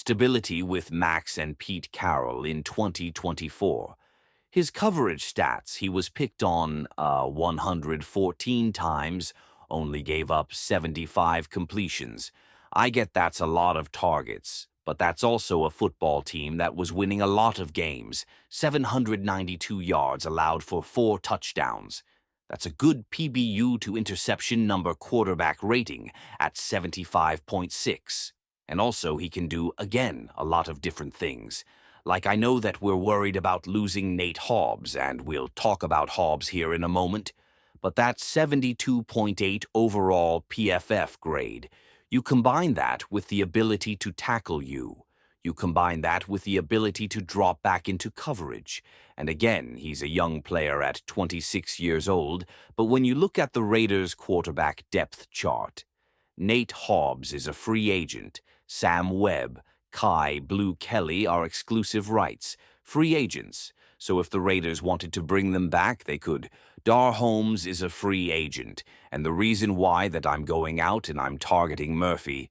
stability with Max and Pete Carroll in 2024. His coverage stats, he was picked on 114 times, only gave up 75 completions. I get that's a lot of targets, but that's also a football team that was winning a lot of games. 792 yards allowed for 4 touchdowns. That's a good PBU to interception number quarterback rating at 75.6. And also he can do, again, a lot of different things. Like, I know that we're worried about losing Nate Hobbs, and we'll talk about Hobbs here in a moment, but that 72.8 overall PFF grade, you combine that with the ability to tackle you. You combine that with the ability to drop back into coverage. And again, he's a young player at 26 years old, but when you look at the Raiders' quarterback depth chart, Nate Hobbs is a free agent. Sam Webb, Kai, Blue Kelly are exclusive rights, free agents. So if the Raiders wanted to bring them back, they could. Dar Holmes is a free agent, and the reason why that I'm going out and I'm targeting Murphy,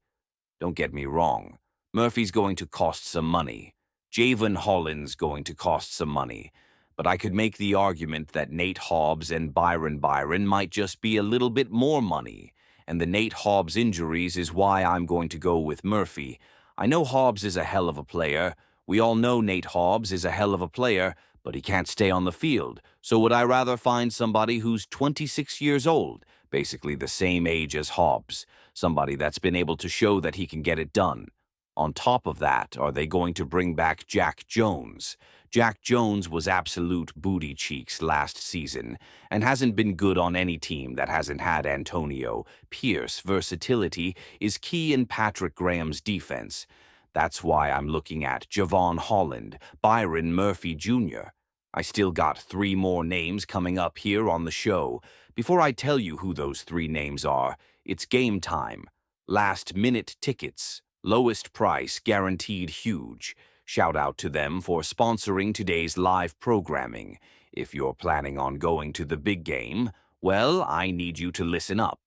don't get me wrong, Murphy's going to cost some money. Jevon Holland's going to cost some money. But I could make the argument that Nate Hobbs and Byron might just be a little bit more money. And the Nate Hobbs injuries is why I'm going to go with Murphy. I know Hobbs is a hell of a player. We all know Nate Hobbs is a hell of a player, but he can't stay on the field. So would I rather find somebody who's 26 years old, basically the same age as Hobbs, somebody that's been able to show that he can get it done? On top of that, are they going to bring back Jack Jones? Jack Jones was absolute booty cheeks last season and hasn't been good on any team that hasn't had Antonio. Pierce versatility is key in Patrick Graham's defense. That's why I'm looking at Jevon Holland, Byron Murphy Jr. I still got 3 more names coming up here on the show. Before I tell you who those 3 names are, it's game time. Last-minute tickets. Lowest price guaranteed huge. Shout out to them for sponsoring today's live programming. If you're planning on going to the big game, well, I need you to listen up.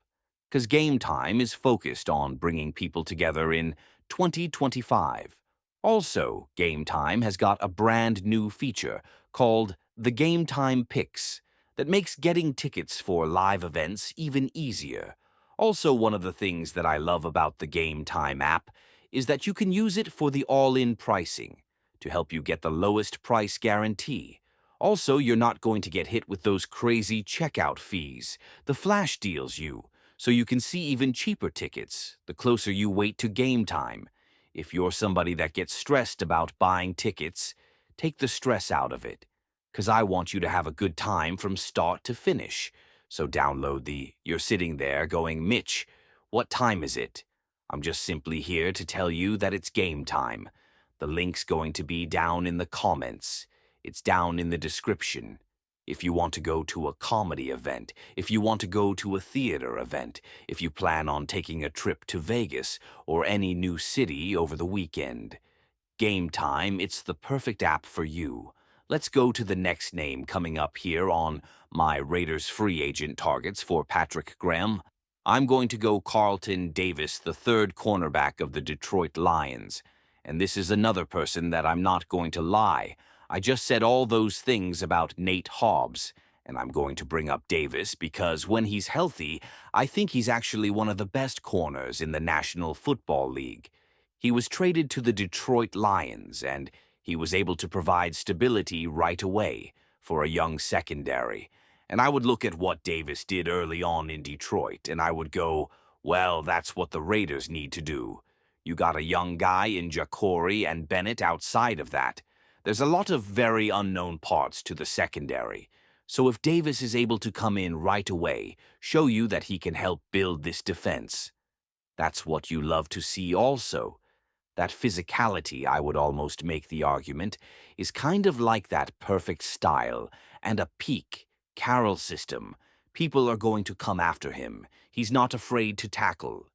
Because Game Time is focused on bringing people together in 2025. Also, Game Time has got a brand new feature called the Game Time Picks that makes getting tickets for live events even easier. Also, one of the things that I love about the Game Time app is that you can use it for the all-in pricing to help you get the lowest price guarantee. Also, you're not going to get hit with those crazy checkout fees, the flash deals so you can see even cheaper tickets the closer you wait to game time. If you're somebody that gets stressed about buying tickets, take the stress out of it, because I want you to have a good time from start to finish. So download you're sitting there going, Mitch, what time is it? I'm just simply here to tell you that it's game time. The link's going to be down in the comments. It's down in the description. If you want to go to a comedy event, if you want to go to a theater event, if you plan on taking a trip to Vegas or any new city over the weekend. Game Time, it's the perfect app for you. Let's go to the next name coming up here on my Raiders free agent targets for Patrick Graham. I'm going to go Carlton Davis, the 3rd cornerback of the Detroit Lions. And this is another person that I'm not going to lie. I just said all those things about Nate Hobbs, and I'm going to bring up Davis because when he's healthy, I think he's actually one of the best corners in the National Football League. He was traded to the Detroit Lions, and he was able to provide stability right away for a young secondary. And I would look at what Davis did early on in Detroit, and I would go, well, that's what the Raiders need to do. You got a young guy in Jacory and Bennett outside of that. There's a lot of very unknown parts to the secondary. So if Davis is able to come in right away, show you that he can help build this defense, that's what you love to see also. That physicality, I would almost make the argument, is kind of like that perfect style and a peak Carroll system. People are going to come after him. He's not afraid to tackle.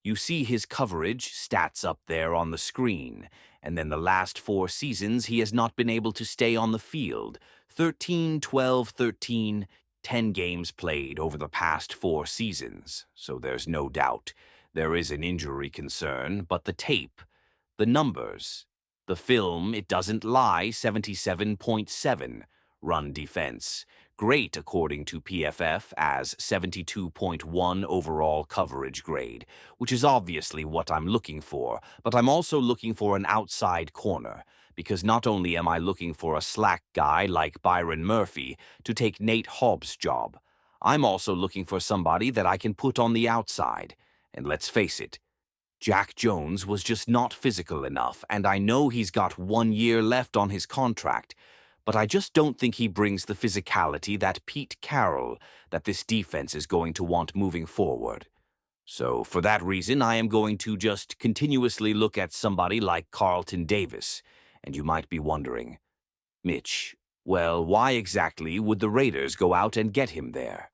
You see his coverage stats up there on the screen, and then the last 4 seasons he has not been able to stay on the field. 13, 12, 13, 10 games played over the past 4 seasons, so there's no doubt there is an injury concern, but the the numbers. The film, it doesn't lie, 77.7 run defense. Great according to PFF as 72.1 overall coverage grade, which is obviously what I'm looking for, but I'm also looking for an outside corner, because not only am I looking for a slack guy like Byron Murphy to take Nate Hobbs' job, I'm also looking for somebody that I can put on the outside. And let's face it, Jack Jones was just not physical enough, and I know he's got 1 year left on his contract, but I just don't think he brings the physicality that Pete Carroll that this defense is going to want moving forward. So for that reason, I am going to just continuously look at somebody like Carlton Davis, and you might be wondering, Mitch, well, why exactly would the Raiders go out and get him there?